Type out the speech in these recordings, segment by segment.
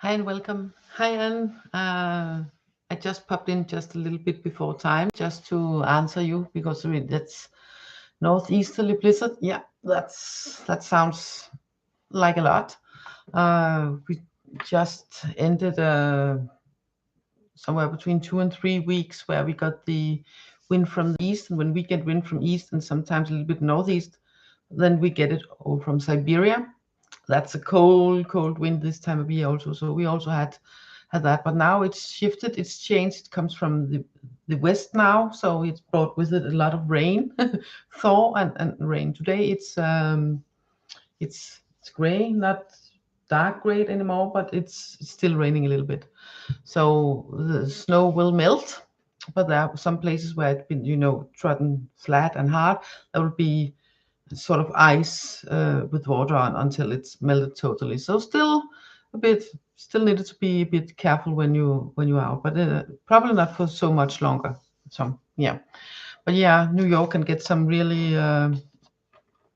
Hi and welcome. Hi Anne. I just popped in just a little bit before time just to answer you because that's northeasterly blizzard. Yeah, that sounds like a lot. We just ended somewhere between 2 and 3 weeks where we got the wind from the east, and when we get wind from east and sometimes a little bit northeast, then we get it all from Siberia. That's a cold wind this time of year also. So we also had that, but now it's shifted, it's changed. It comes from the west now, so it's brought with it a lot of rain, thaw and rain. Today it's gray, not dark gray anymore, but it's still raining a little bit. So the snow will melt, but there are some places where it's been trodden flat and hard. There will be sort of ice with water on until it's melted totally. So still needed to be a bit careful when you're out, but probably not for so much longer. So yeah, but yeah, New York can get some really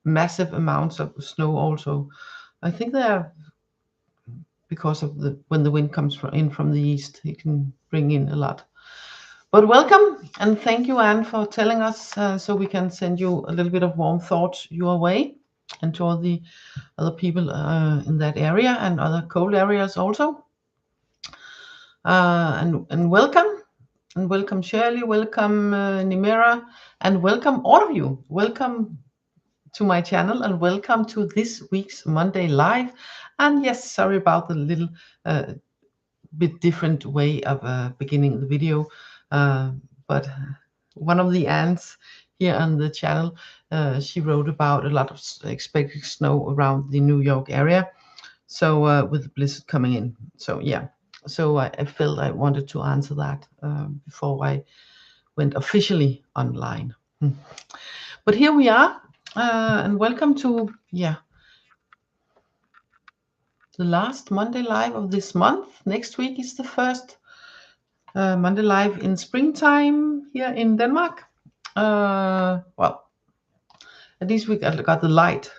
massive amounts of snow also. I think because of when the wind comes in from the east, it can bring in a lot. But welcome and thank you, Anne, for telling us so we can send you a little bit of warm thoughts your way and to all the other people in that area and other cold areas also. And welcome Shirley, welcome Nimera, and welcome all of you. Welcome to my channel and welcome to this week's Monday Live. And yes, sorry about the little bit different way of beginning the video, but one of the ants here on the channel, she wrote about a lot of expected snow around the New York area, so with the blizzard coming in. So yeah, so I felt I wanted to answer that before I went officially online. But here we are, and welcome to the last Monday Live of this month. Next week is the first Monday Live in springtime here in Denmark. Well, at least we got the light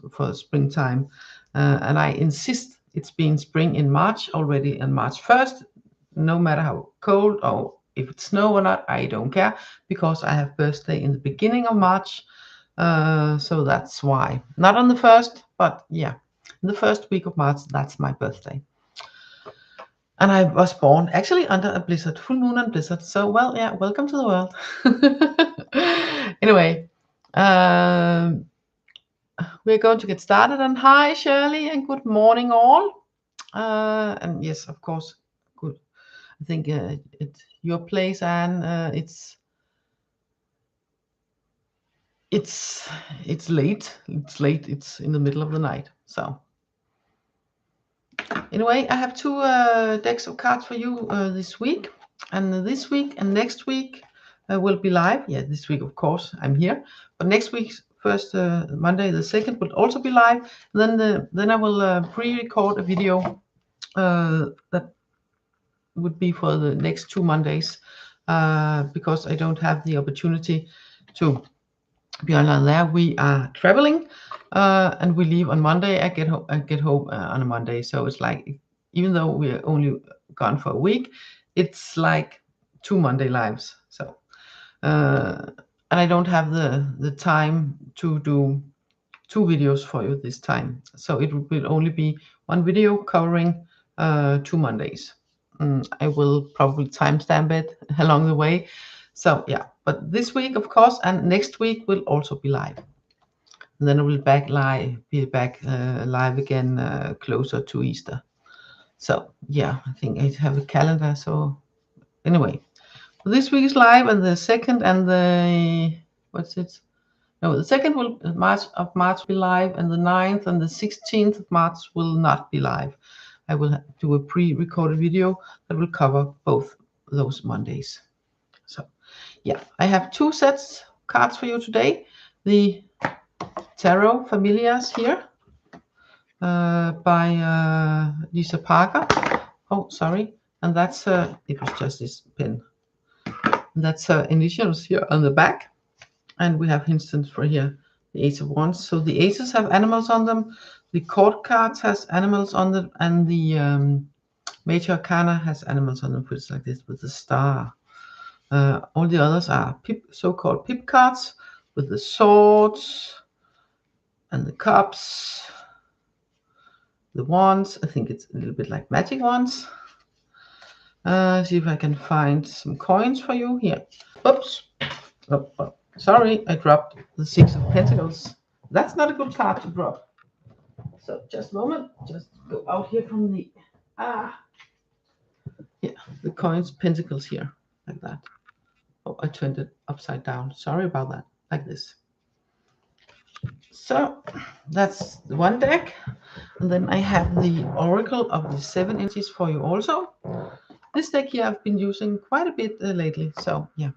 for springtime, and I insist it's been spring in March already, and March 1st, no matter how cold or if it's snow or not, I don't care, because I have birthday in the beginning of March, so that's why. Not on the 1st, but yeah, in the first week of March, that's my birthday. And I was born actually under a blizzard, full moon and blizzard. So, well, yeah, welcome to the world. Anyway, we're going to get started. And hi, Shirley, and good morning, all. And yes, of course, good. I think it's your place, Anne. It's late. It's late. It's in the middle of the night. So. Anyway, I have two decks of cards for you this week, and this week and next week will be live. Yeah, this week, of course, I'm here, but next week's first Monday, the 2nd, will also be live. Then I will pre-record a video that would be for the next 2 Mondays because I don't have the opportunity to be online there. We are traveling and we leave on Monday. I get home on a Monday, so it's like, even though we're only gone for a week, it's like 2 Monday lives. So and I don't have the time to do 2 videos for you this time, so it will only be 1 video covering 2 Mondays. I will probably timestamp it along the way. So yeah, but this week, of course, and next week will also be live. And then I will be back live again closer to Easter. So yeah, I think I have a calendar. So anyway, this week is live, and the 2nd and the the 2nd of March will be live, and the 9th and the 16th of March will not be live. I will do a pre-recorded video that will cover both those Mondays. So yeah, I have 2 sets cards for you today. The Tarot Familiars here by Lisa Parker. Oh, sorry. And that's it was just this pen. And that's her initials here on the back. And we have instance for here, the Ace of Wands. So the aces have animals on them. The court cards has animals on them, and the Major Arcana has animals on them, which is like this with the star. All the others are so-called pip cards with the swords and the cups, the wands. I think it's a little bit like magic wands. See if I can find some coins for you here. Oops. Oh, sorry, I dropped the Six of Pentacles. That's not a good card to drop. So just a moment. Just go out here from the the coins, pentacles here, like that. Oh, I turned it upside down. Sorry about that. Like this. So that's the one deck. And then I have the Oracle of the 7 energies for you also. This deck here I've been using quite a bit lately. So yeah,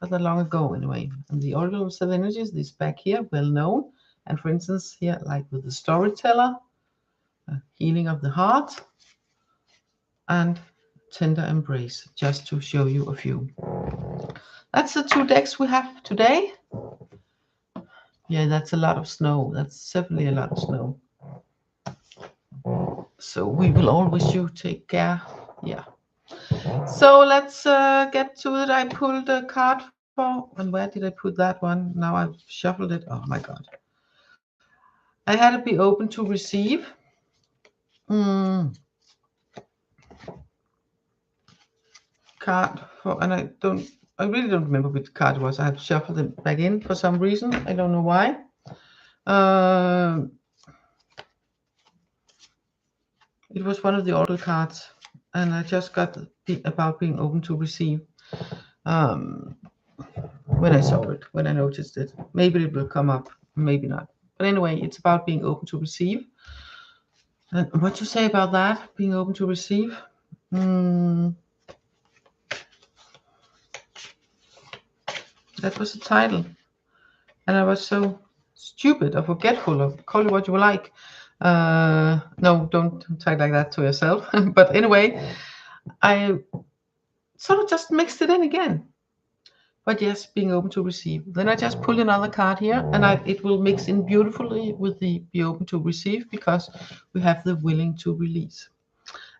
not that long ago anyway. And the Oracle of 7 energies, this back here, well known. And for instance here, like with the Storyteller, Healing of the Heart, and Tender Embrace, just to show you a few. That's the 2 decks we have today. Yeah, that's a lot of snow. That's definitely a lot of snow. So we will all wish you take care. Yeah. So let's get to it. I pulled a card for, and where did I put that one? Now I've shuffled it. Oh my God. I had to be open to receive. Card for, and I really don't remember which card it was. I had shuffled it back in for some reason. I don't know why. It was one of the Oracle cards, and I just got about being open to receive. When I saw it, when I noticed it, maybe it will come up, maybe not. But anyway, it's about being open to receive. And what you say about that, being open to receive? That was the title, and I was so stupid or forgetful, or call it what you like. No, don't talk like that to yourself. But anyway, I sort of just mixed it in again. But yes, being open to receive. Then I just pulled another card here, and it will mix in beautifully with the be open to receive, because we have the willing to release.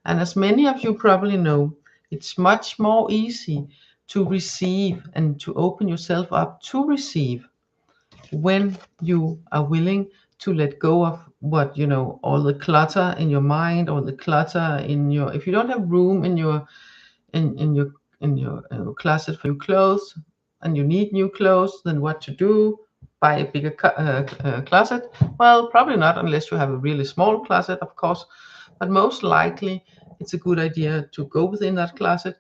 And as many of you probably know, it's much more easy to receive and to open yourself up to receive when you are willing to let go of what, all the clutter in your mind, or the clutter in your, if you don't have room in your closet for new clothes, and you need new clothes, then what to do? Buy a bigger closet? Well, probably not, unless you have a really small closet, of course. But most likely, it's a good idea to go within that closet,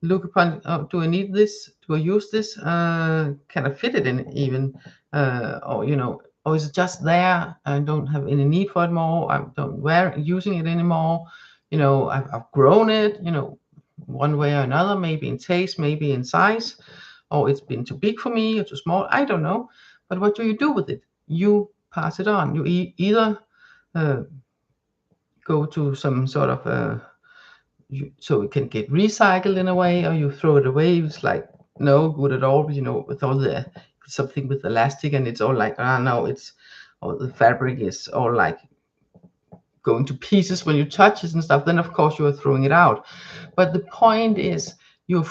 look upon, do I need this? Do I use this? Can I fit it in even? Or is it just there? I don't have any need for it more. I don't using it anymore. I've grown it, one way or another, maybe in taste, maybe in size, or it's been too big for me or too small. I don't know. But what do you do with it? You pass it on. You either go to some sort of so it can get recycled in a way, or you throw it away. It's like no good at all, with all the something with elastic, and it's all like no, it's all the fabric is all like going to pieces when you touch it and stuff. Then of course you are throwing it out. But the point is, you're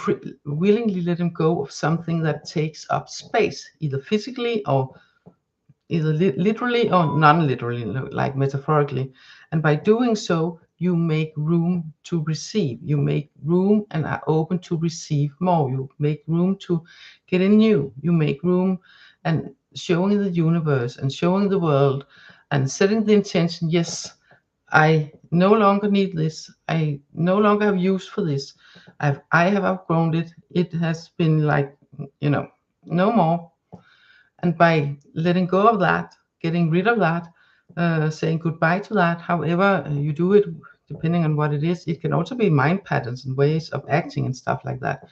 willingly letting go of something that takes up space, either physically or either literally or non-literally, like metaphorically. And by doing so, you make room to receive. You make room and are open to receive more. You make room to get in new. You make room and showing the universe and showing the world and setting the intention, yes, I no longer need this. I no longer have use for this. I have outgrown it. It has been like, no more. And by letting go of that, getting rid of that, saying goodbye to that, however you do it, depending on what it is, it can also be mind patterns and ways of acting and stuff like that.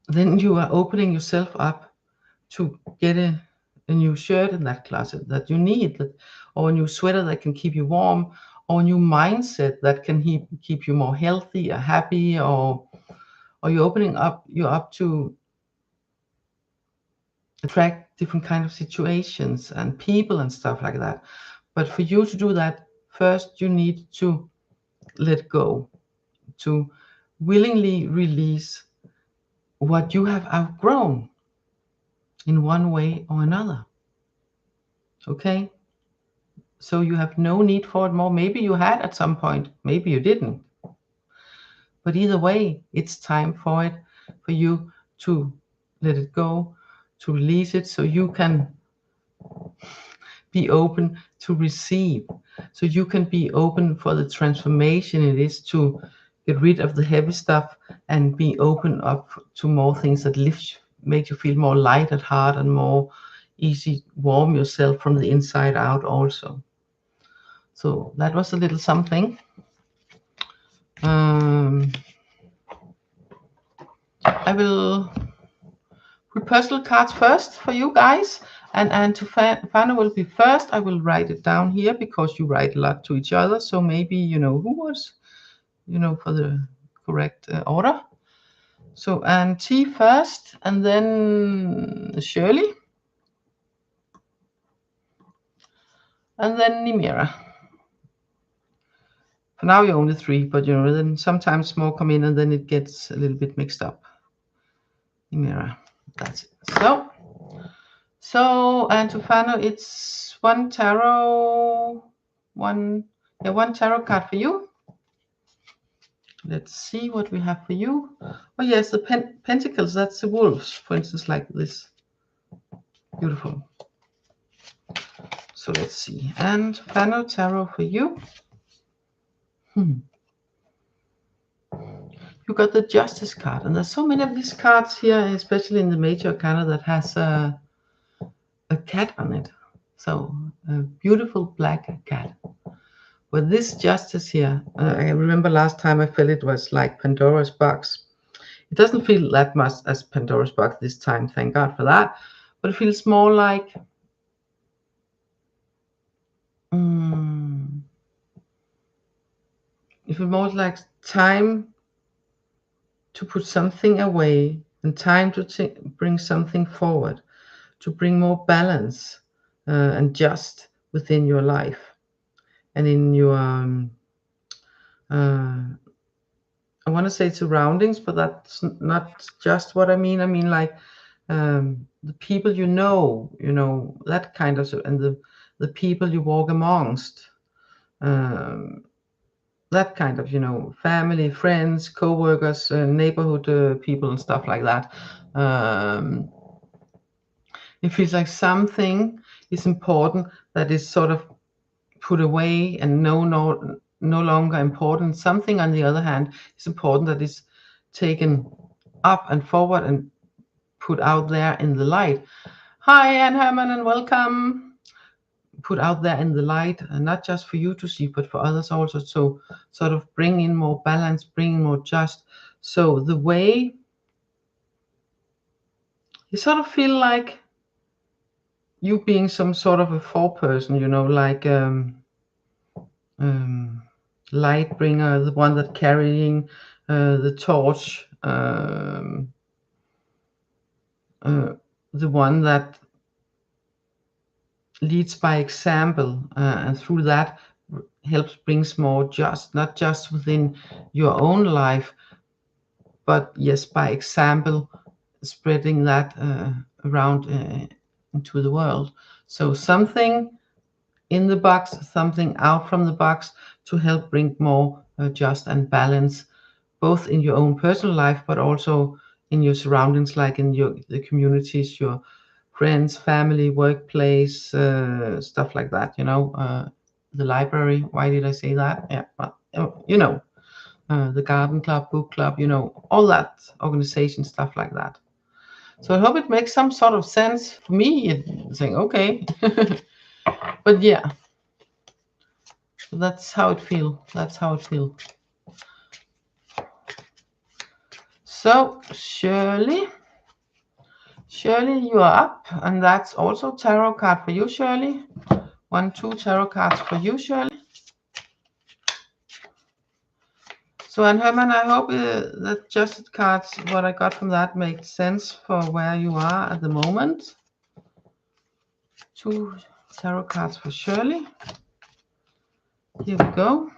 Then you are opening yourself up to get a new shirt in that closet that you need, or a new sweater that can keep you warm, or a new mindset that can keep you more healthy or happy, or you're opening up, you're up to attract different kind of situations and people and stuff like that. But for you to do that, first you need to let go, to willingly release what you have outgrown in one way or another. Okay? So you have no need for it more. Maybe you had at some point, maybe you didn't. But either way, it's time for it, for you to let it go, to release it, so you can be open to receive, so you can be open for the transformation it is to get rid of the heavy stuff and be open up to more things that lift, make you feel more light at heart and more easy, warm yourself from the inside out also. So that was a little something. I will put personal cards first for you guys, and to Fana will be first. I will write it down here because you write a lot to each other, so maybe you know who was, you know, for the correct order. So and T first, and then Shirley, and then Nimira. For now you're only 3, but you know, then sometimes more come in and then it gets a little bit mixed up. Nimira, that's it. So and to Fano, it's one tarot card for you. Let's see what we have for you. Oh yes, the pentacles, that's the wolves, for instance, like this. Beautiful. So let's see. And Fano tarot for you. You got the Justice card, and there's so many of these cards here, especially in the Major Arcana, that has a cat on it. So a beautiful black cat. But this Justice here, I remember last time I felt it was like Pandora's box. It doesn't feel that much as Pandora's box this time, thank God for that. But it feels more like it feels more like time to put something away and time to bring something forward, to bring more balance and just within your life and in your I want to say surroundings, but that's not just what I mean. I mean like the people you know, that kind of, and the people you walk amongst, that kind of, family, friends, co-workers, neighborhood people and stuff like that. It feels like something is important that is sort of put away and no longer important. Something, on the other hand, is important that is taken up and forward and put out there in the light. Hi, Anne Herman, and welcome. Put out there in the light, and not just for you to see, but for others also. So sort of bring in more balance, bring in more just. So the way you sort of feel like you being some sort of a foreperson, like light bringer, the one that carrying the torch, the one that leads by example, and through that helps brings more just, not just within your own life, but yes, by example, spreading that around into the world. So something in the box, something out from the box to help bring more just and balance, both in your own personal life, but also in your surroundings, like in the communities, your friends, family, workplace, stuff like that. The library. Why did I say that? Yeah, well, the garden club, book club, all that organization stuff like that. So I hope it makes some sort of sense for me. Saying okay, but yeah. That's how it feels. So Shirley, you are up, and that's also tarot card for you, Shirley. 1, 2 tarot cards for you, Shirley. So, and Herman, I hope that just cards, what I got from that, makes sense for where you are at the moment. 2 tarot cards for Shirley. Here we go.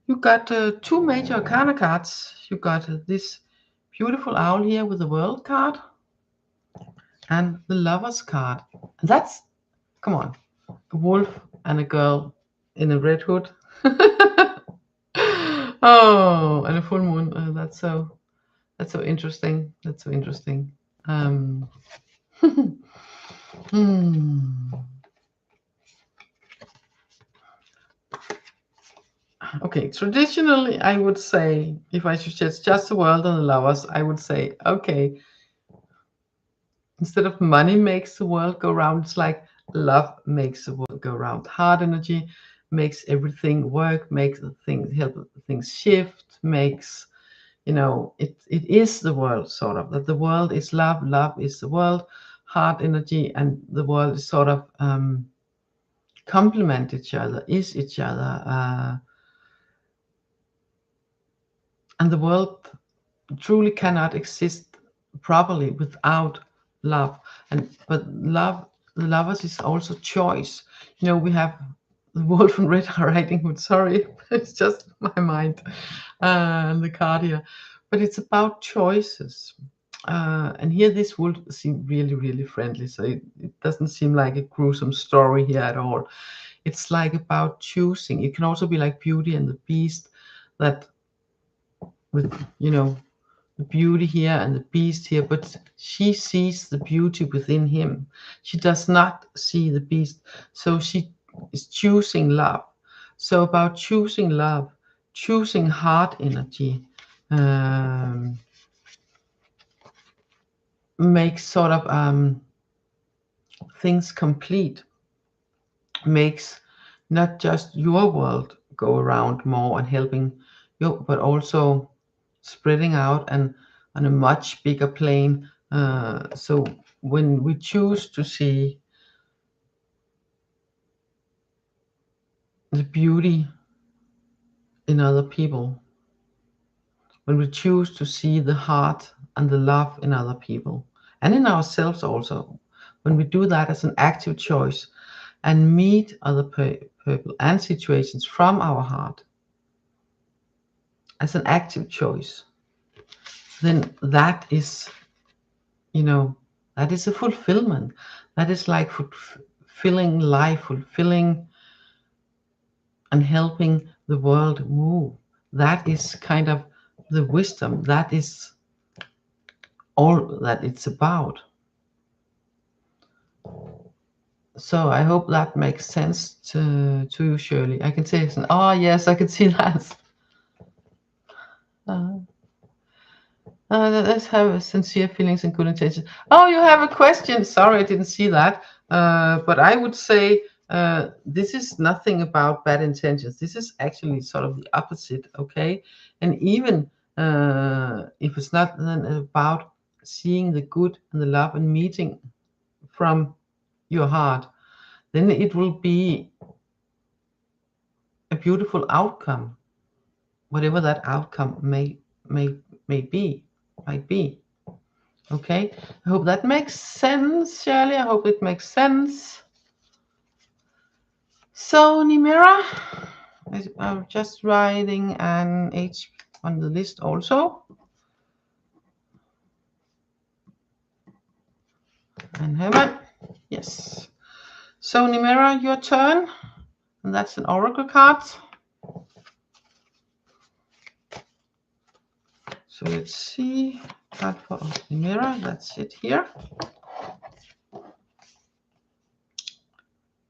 You got two major arcana cards. You got this beautiful owl here with the world card and the lovers card. And that's, come on, a wolf and a girl in a red hood. Oh, and a full moon. That's so interesting. That's so interesting. Hmm. Okay, traditionally, I would say, if I should just the world and the lovers, I would say, okay, instead of money makes the world go round, it's like love makes the world go round. Heart energy makes everything work, makes the things help things shift, makes, you know, it is the world, sort of, that the world is love, love is the world, heart energy and the world is sort of complement each other, is each other, and the world truly cannot exist properly without love. And but love, the lovers is also choice. You know, we have the wolf and red riding hood. Sorry, it's just my mind and the card here, but it's about choices. And here this wolf seem really, really friendly. So it doesn't seem like a gruesome story here at all. It's like about choosing. It can also be like Beauty and the Beast, that with, you know, the beauty here and the beast here, but she sees the beauty within him. She does not see the beast, so she is choosing love. So about choosing love, choosing heart energy, makes sort of things complete, makes not just your world go around more and helping you, but also spreading out and on a much bigger plane. So when we choose to see the beauty in other people, when we choose to see the heart and the love in other people and in ourselves also, when we do that as an active choice and meet other people and situations from our heart as an active choice, then that is, you know, that is a fulfillment. That is like fulfilling life, fulfilling and helping the world move. That is kind of the wisdom. That is all that it's about. So I hope that makes sense to you, Shirley. I can say, oh yes, I can see that. Let's have sincere feelings and good intentions. Oh, you have a question. Sorry, I didn't see that. But I would say this is nothing about bad intentions. This is actually sort of the opposite, okay? And even if it's not then about seeing the good and the love and meeting from your heart, then it will be a beautiful outcome, whatever that outcome may be, might be. Okay, I hope that makes sense, Shirley. I hope it makes sense. So, Nimira, I'm just writing an H on the list also. And Herman, yes. So, Nimira, your turn. And that's an oracle card. So let's see. Card for Nimira, that's it here.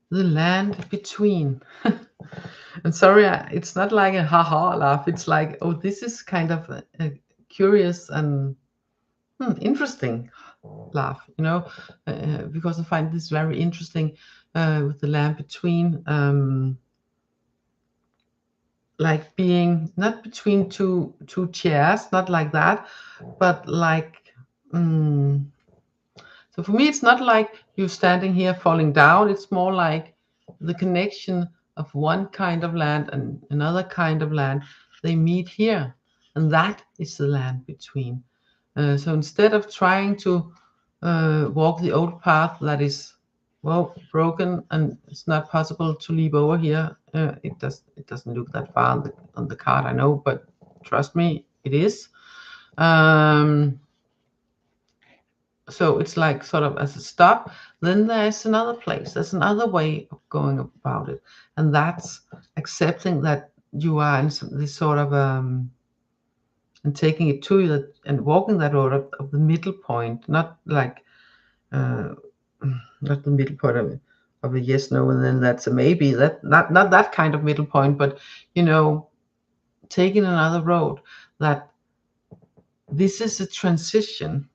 The land between. And sorry, it's not like a haha laugh. It's like, oh, this is kind of a curious and interesting laugh, you know, because I find this very interesting with the land between, like being not between two chairs, not like that, but like. So for me, it's not like you standing here falling down. It's more like the connection of one kind of land and another kind of land. They meet here, and that is the land between. So instead of trying to walk the old path that is well, broken, and it's not possible to leap over here. It doesn't look that far on the card, I know, but trust me, it is. So it's like sort of as a stop. Then there's another place. There's another way of going about it, and that's accepting that you are in this sort of and taking it to you and walking that road of the middle point, not like uh, not the middle point of a yes no and then that's a maybe, that not that kind of middle point, but taking another road, that this is a transition,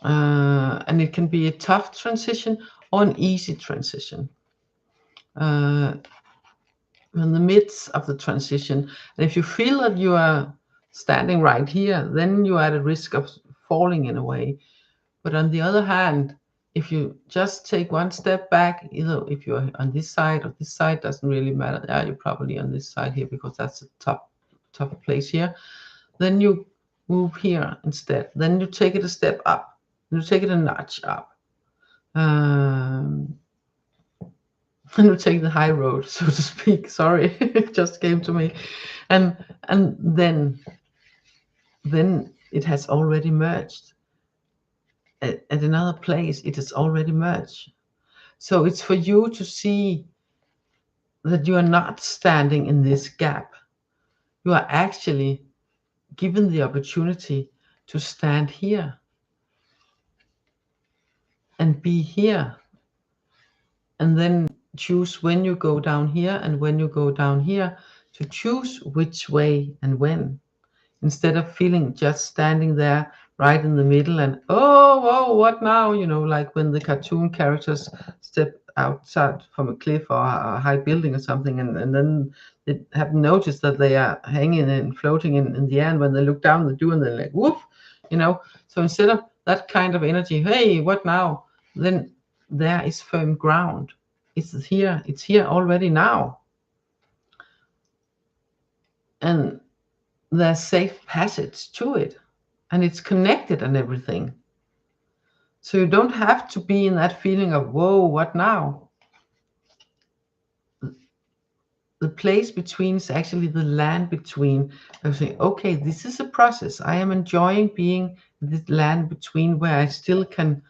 and it can be a tough transition or an easy transition, in the midst of the transition. And if you feel that you are standing right here, then you are at a risk of falling in a way. But on the other hand, if you just take one step back, either if you're on this side or this side, doesn't really matter. Yeah, you're probably on this side here because that's the top place here. Then you move here instead. Then you take it a step up. You take it a notch up. And you take the high road, so to speak. Sorry, it just came to me. And then it has already merged. At another place, it is already merged. So it's for you to see that you are not standing in this gap. You are actually given the opportunity to stand here and be here, and then choose when you go down here and when you go down here, to choose which way and when, instead of feeling just standing there right in the middle and oh whoa, what now, like when the cartoon characters step outside from a cliff or a high building or something, and then they haven't noticed that they are hanging and floating in the air, and when they look down they do, and they're like whoop. So instead of that kind of energy, hey, what now, then there is firm ground. It's here already now, and there's safe passage to it, and it's connected and everything. So you don't have to be in that feeling of whoa, what now. The place between is actually the land between. I say, okay, this is a process. I am enjoying being this land between, where I still can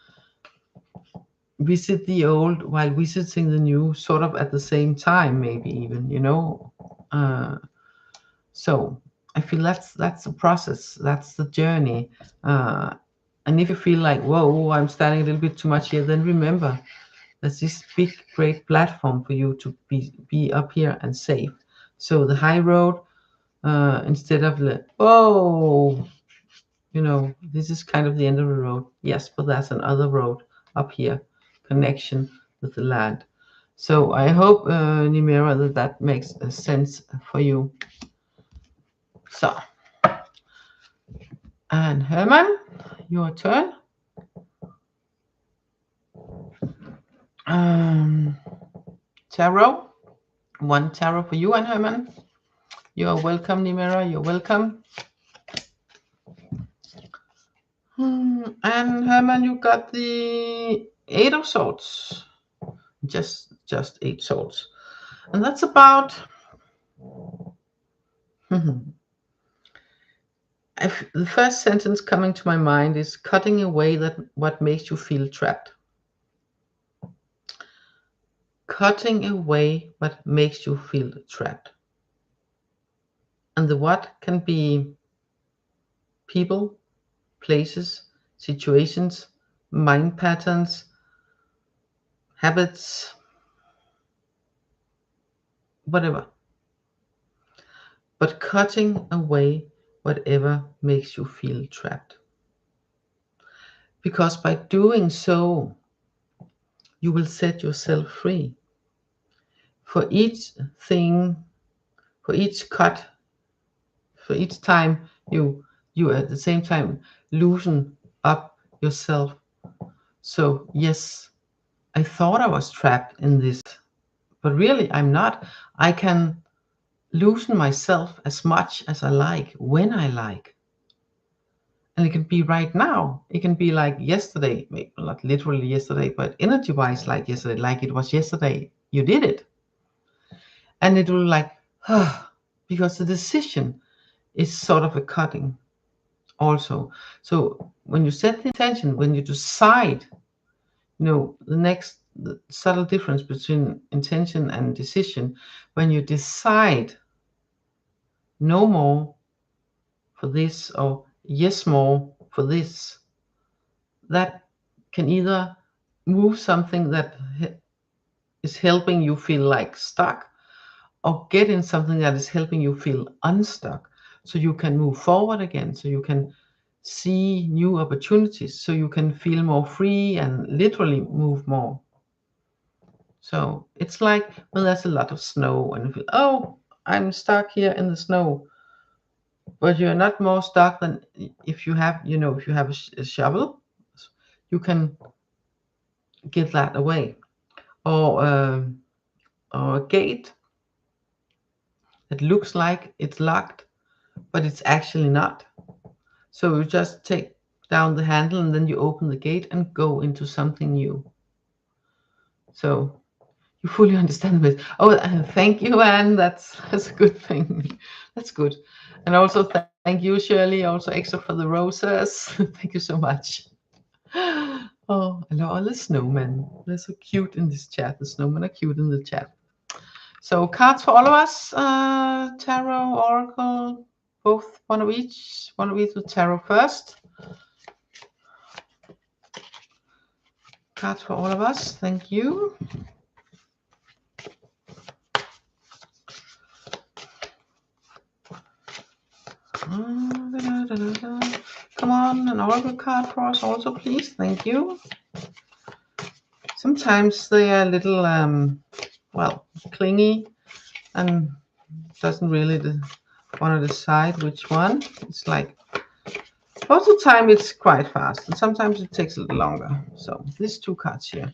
visit the old while visiting the new, sort of at the same time, maybe even, so I feel that's the process, that's the journey. And if you feel like, whoa, I'm standing a little bit too much here, then remember there's this big, great platform for you to be up here and safe. So the high road, instead of the, oh, this is kind of the end of the road. Yes, but there's another road up here, connection with the land. So I hope, Nimera, that makes sense for you. So, and Herman, your turn. Tarot. One tarot for you and Herman. You're welcome, Nimera. You're welcome. And Herman, you got the 8 of Swords. Just 8 swords. And that's about... the first sentence coming to my mind is cutting away what makes you feel trapped. Cutting away what makes you feel trapped. And the what can be people, places, situations, mind patterns, habits, whatever. But cutting away whatever makes you feel trapped. Because by doing so, you will set yourself free. For each thing, for each cut, for each time you at the same time loosen up yourself. So yes, I thought I was trapped in this, but really I'm not. I can loosen myself as much as I like, when I like. And it can be right now. It can be like yesterday, maybe not literally yesterday, but energy-wise like yesterday, like it was yesterday you did it. And it will like, because the decision is sort of a cutting also. So when you set the intention, when you decide, the subtle difference between intention and decision, when you decide no more for this or yes more for this, that can either move something that is helping you feel like stuck, or get in something that is helping you feel unstuck, so you can move forward again, so you can see new opportunities, so you can feel more free and literally move more. So it's like when there's a lot of snow and you feel, oh, I'm stuck here in the snow, but you're not more stuck than if you have, if you have a shovel, you can get that away. Or a gate that looks like it's locked, but it's actually not. So you just take down the handle and then you open the gate and go into something new. So you fully understand this. Oh, thank you, Anne. That's a good thing. That's good. And also thank you, Shirley, also extra for the roses. Thank you so much. Oh, I love all the snowmen. They're so cute in this chat. The snowmen are cute in the chat. So cards for all of us. Tarot, Oracle, both one of each. One of each with tarot first. Cards for all of us. Thank you. Come on, an oracle card for us also, please. Thank you. Sometimes they are a little, clingy and doesn't really want to decide which one. It's like, most of the time it's quite fast, and sometimes it takes a little longer. So these two cards here.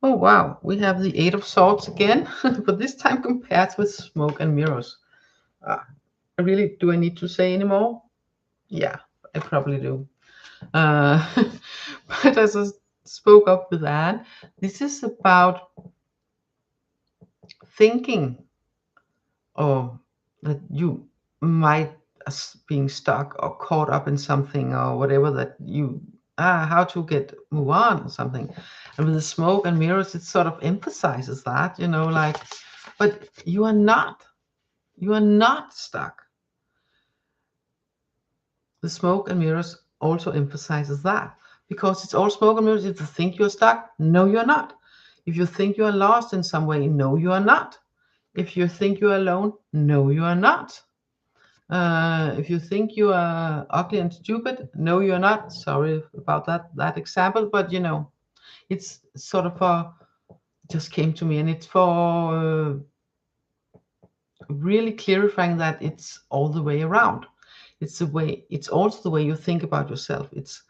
Oh, wow. We have the Eight of Swords again, but this time compared with Smoke and Mirrors. Really, do I need to say anymore? Yeah, I probably do. But as I spoke up with Anne, this is about thinking, or that you might being stuck or caught up in something or whatever, that you how to move on or something. And with the Smoke and Mirrors, it sort of emphasizes that, like, but you are not stuck. The Smoke and Mirrors also emphasizes that, because it's all smoke and mirrors. If you think you're stuck, no, you're not. If you think you are lost in some way, no, you are not. If you think you are alone, no, you are not. If you think you are ugly and stupid, no, you're not. Sorry about that example, but it's sort of just came to me, and it's for really clarifying that it's all the way around. It's also the way you think about yourself. It's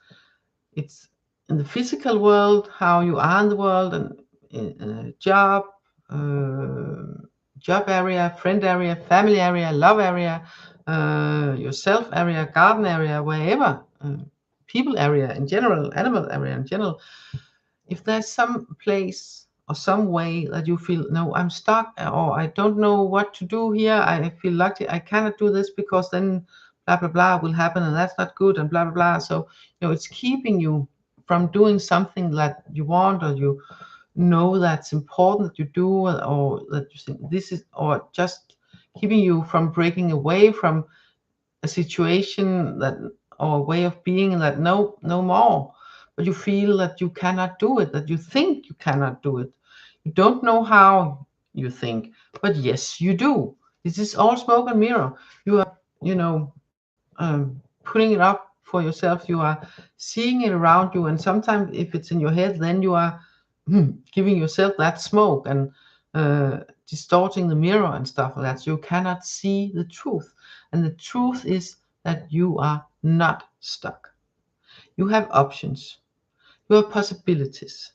in the physical world, how you are in the world, and in job area, friend area, family area, love area, yourself area, garden area, wherever, people area in general, animal area in general. If there's some place or some way that you feel, no, I'm stuck, or I don't know what to do here, I feel lucky, I cannot do this because then blah blah blah will happen, and that's not good, and blah blah blah. So it's keeping you from doing something that you want, or you know that's important that you do, or that you think this is, or just keeping you from breaking away from a situation, that or a way of being, that no more. But you feel that you cannot do it, that you think you cannot do it. You don't know how you think, but yes, you do. This is all smoke and mirror. You are, putting it up for yourself. You are seeing it around you, and sometimes if it's in your head, then you are giving yourself that smoke and distorting the mirror and stuff like that. So you cannot see the truth, and the truth is that you are not stuck. You have options. You have possibilities.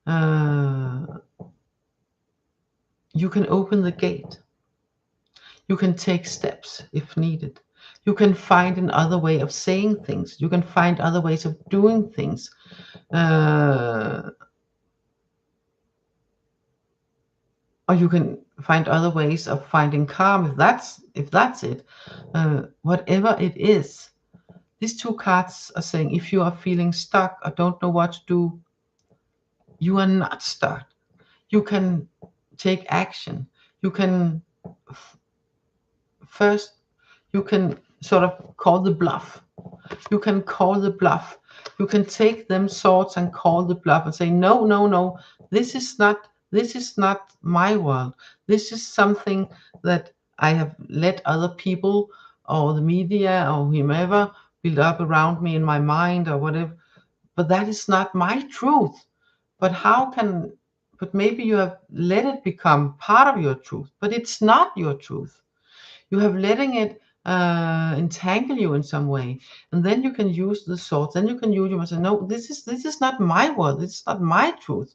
You can open the gate. You can take steps if needed. You can find another way of saying things. You can find other ways of doing things. Or you can find other ways of finding calm, if that's it. Whatever it is. These two cards are saying if you are feeling stuck or don't know what to do, you are not stuck. You can take action. You can first, you can sort of call the bluff. You can call the bluff. You can take them swords and call the bluff and say, no, no, no, this is not my world. This is something that I have let other people or the media or whomever build up around me in my mind or whatever. But that is not my truth. But but maybe you have let it become part of your truth, but it's not your truth. You have letting it entangle you in some way, and then you can use the swords. Then you can use, you must say, no, this is not my word. This is not my truth.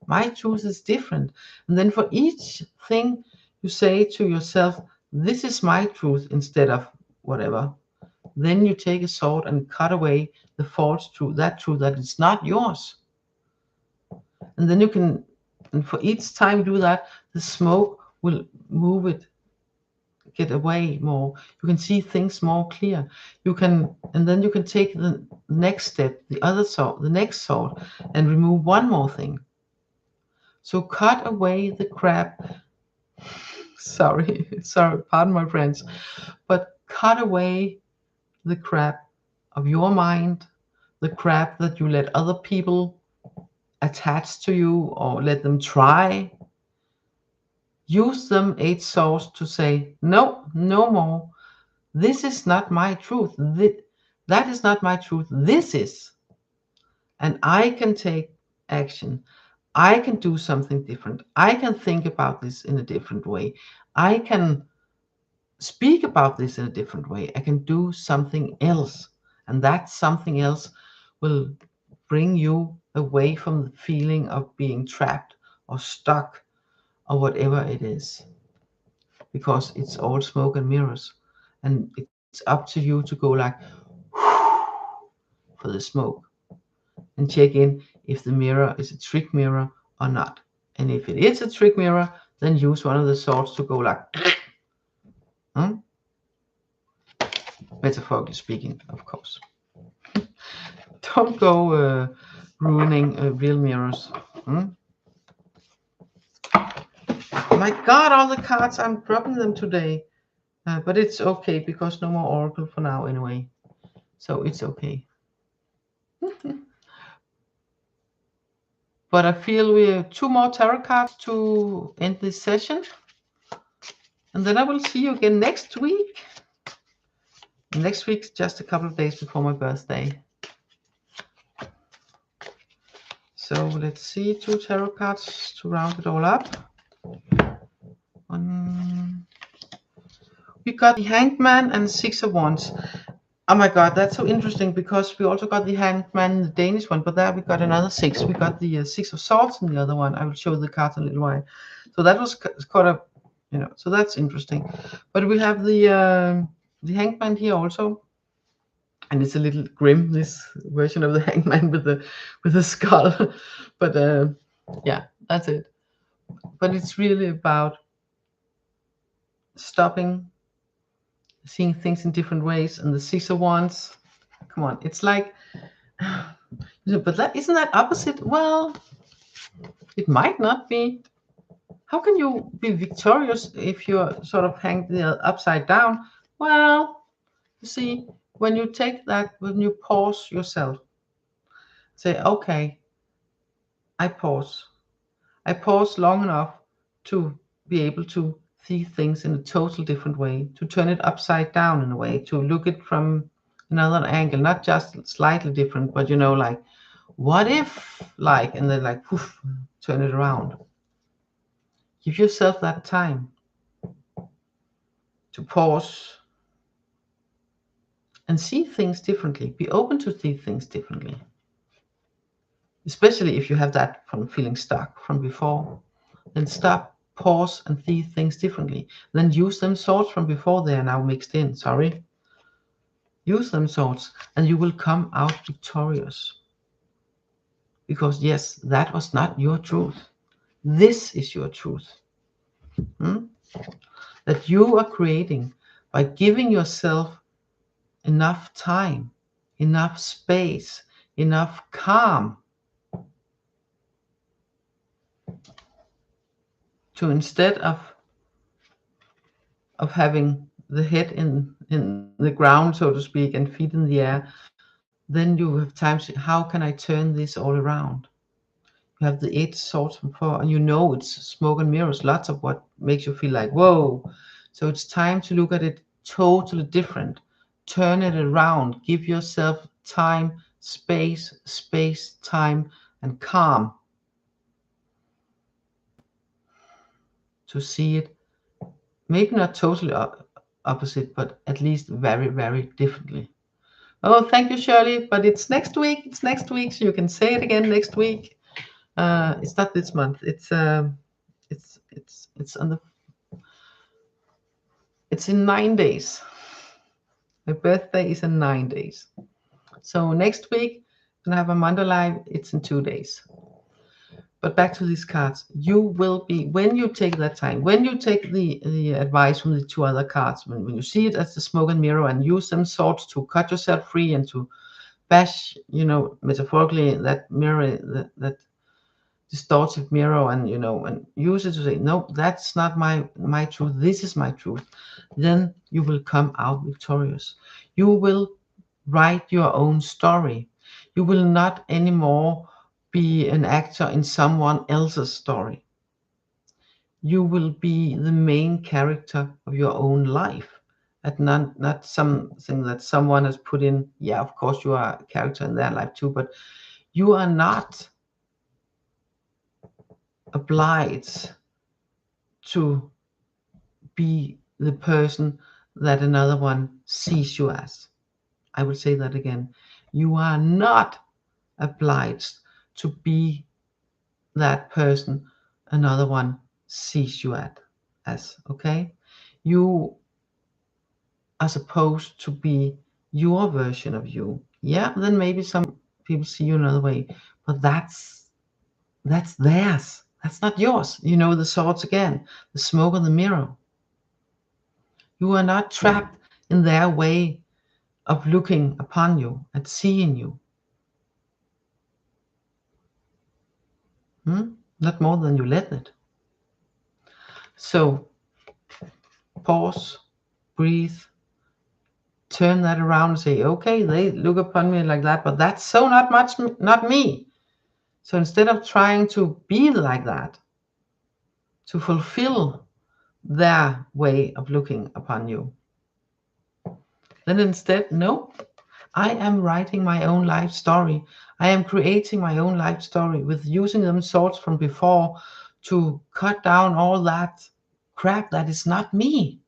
My truth is different. And then for each thing you say to yourself, this is my truth instead of whatever. Then you take a sword and cut away the false truth, that is not yours. And then you can, and for each time you do that, the smoke will move it, get away more. You can see things more clear. You can, and then you can take the next step, the next sword, and remove one more thing. So cut away the crap. Sorry, pardon my French, but cut away the crap of your mind, the crap that you let other people attach to you or let them try. Use them 8 swords to say, no, no more. This is not my truth. That is not my truth. This is. And I can take action. I can do something different. I can think about this in a different way. I can speak about this in a different way. I can do something else. And that something else will bring you away from the feeling of being trapped or stuck or whatever it is. Because it's all smoke and mirrors. And it's up to you to go like for the smoke and check in if the mirror is a trick mirror or not. And if it is a trick mirror, then use one of the swords to go like metaphorically speaking, of course. Don't go ruining real mirrors. My God, all the cards, I'm dropping them today. But it's okay because no more Oracle for now anyway. So it's okay. But I feel we have 2 more tarot cards to end this session. And then I will see you again next week. Next week's just a couple of days before my birthday. So let's see, 2 tarot cards to round it all up. We got the Hanged Man and 6 of Wands. Oh my God, that's so interesting because we also got the Hanged Man, the Danish one, but there we got another 6. We got the 6 of Swords in the other one. I will show the cards in a little while. So that was kind of, so that's interesting. But we have the Hanged Man here also. And it's a little grim, this version of the Hanged Man with the skull. But yeah, that's it. But it's really about stopping, seeing things in different ways. And the 6 of Wands, come on, it's like, but that isn't that opposite? Well, it might not be. How can you be victorious if you're sort of hanged upside down? Well, you see, when you take that, when you pause yourself, say, okay, I pause long enough to be able to see things in a total different way, to turn it upside down in a way, to look at it from another angle, not just slightly different, but like, what if, like, and then like, poof, turn it around. Give yourself that time to pause and see things differently. Be open to see things differently. Especially if you have that from feeling stuck from before. Then stop, pause, and see things differently. Then use them swords from before they are now mixed in. Sorry. Use them swords and you will come out victorious. Because yes, that was not your truth. This is your truth. That you are creating by giving yourself enough time, enough space, enough calm to, instead of having the head in the ground, so to speak, and feet in the air, then you have time to, how can I turn this all around? You have the 8 swords from 4, and you know it's smoke and mirrors, lots of what makes you feel like, whoa. So it's time to look at it totally different. Turn it around. Give yourself time, space, time, and calm to see it. Maybe not totally opposite, but at least very, very differently. Oh, thank you, Shirley. But it's next week. It's next week, so you can say it again next week. It's not this month. It's on the. It's in 9 days. My birthday is in 9 days. So next week, when I have a Monday live, it's in 2 days. But back to these cards, you will be, when you take that time, when you take the advice from the 2 other cards, when you see it as the smoke and mirror and use them swords to cut yourself free and to bash, metaphorically, that mirror, that distorted mirror, and and use it to say, no, that's not my truth, this is my truth, then you will come out victorious. You will write your own story. You will not anymore be an actor in someone else's story. You will be the main character of your own life, and not something that someone has put in. Yeah, of course you are a character in their life too, but you are not obliged to be the person that another one sees you as. I will say that again. You are not obliged to be that person another one sees you as, okay? You are supposed to be your version of you. Yeah, then maybe some people see you another way, but that's theirs. That's not yours. The swords again, the smoke and the mirror. You are not trapped in their way of looking upon you and seeing you. Not more than you let it. So pause, breathe, turn that around and say, okay, they look upon me like that, but that's so not me. So instead of trying to be like that, to fulfill their way of looking upon you, then instead, no, I am writing my own life story. I am creating my own life story with using them swords from before to cut down all that crap that is not me.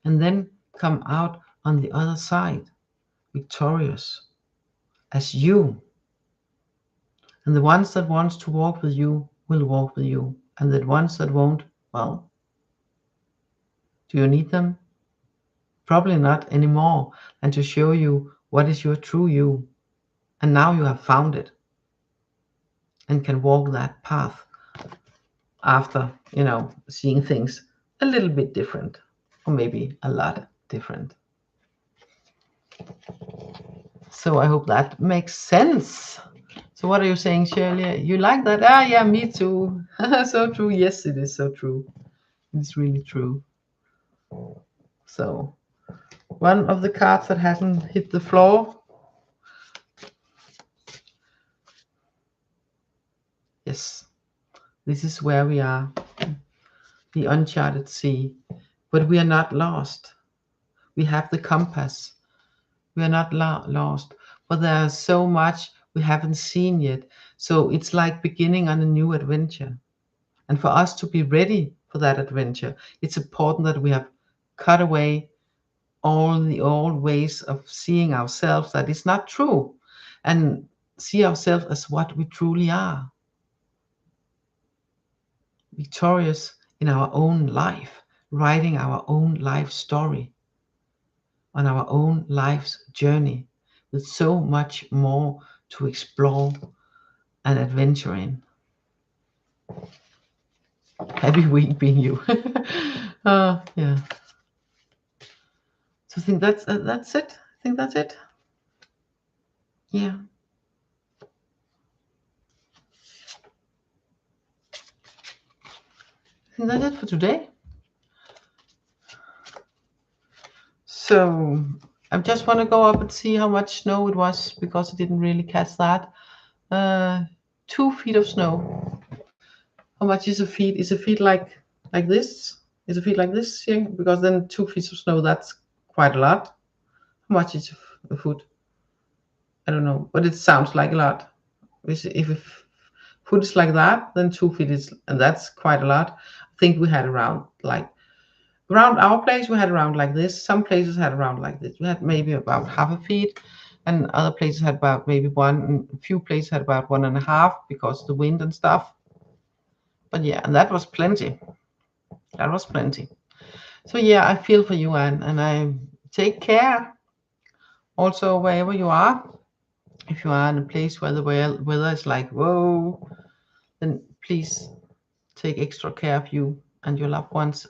And then come out on the other side, victorious as you. And the ones that wants to walk with you will walk with you. And the ones that won't, well, do you need them? Probably not anymore. And to show you what is your true you. And now you have found it and can walk that path after, seeing things a little bit different, or maybe a lot different. So I hope that makes sense. So what are you saying, Shirley? You like that? Ah, yeah, me too. So true. Yes, it is so true. It's really true. So one of the cards that hasn't hit the floor. Yes, this is where we are, the uncharted sea. But we are not lost. We have the compass. We are not lost. But there's so much we haven't seen yet. So it's like beginning on a new adventure. And for us to be ready for that adventure, it's important that we have cut away all the old ways of seeing ourselves that is not true, and see ourselves as what we truly are. Victorious in our own life, writing our own life story on our own life's journey with so much more to explore and adventure in. Happy week being you. Yeah. So I think that's it. I think that's it. Yeah. I think that's it for today. So I just want to go up and see how much snow it was, because I didn't really catch that. 2 feet of snow. How much is a feet? Is a feet like this? Is a feet like this here? Because then 2 feet of snow, that's quite a lot. How much is a foot? I don't know, but it sounds like a lot. If a foot is like that, then 2 feet is, and that's quite a lot. I think we had around our place, we had around like this. Some places had around like this. We had maybe about half a feet, and other places had about maybe one, and a few places had about 1.5 because of the wind and stuff. But yeah, and that was plenty. That was plenty. So yeah, I feel for you, Anne, and I take care. Also, wherever you are, if you are in a place where the weather is like, whoa, then please take extra care of you and your loved ones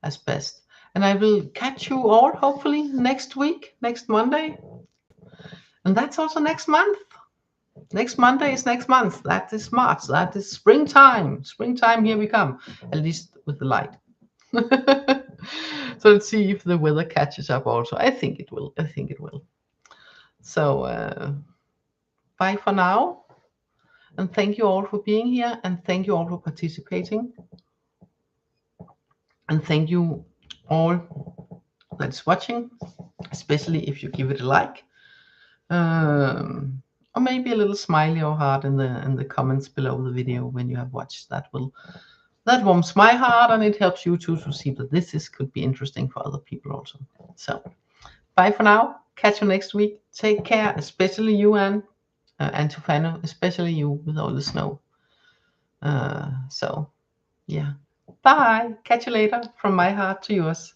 as best. And I will catch you all hopefully next week, next Monday. And that's also next month. Next Monday is next month. That is March. That is springtime. Springtime, here we come, at least with the light. So let's see if the weather catches up also. I think it will. I think it will. So bye for now. And thank you all for being here. And thank you all for participating. And thank you all that's watching, especially if you give it a like. Or maybe a little smiley or heart in the comments below the video when you have watched. That warms my heart, and it helps you too to see that this could be interesting for other people also. So bye for now. Catch you next week. Take care, especially you, Anne, and Tufano, especially you with all the snow. So yeah, bye. Catch you later from my heart to yours.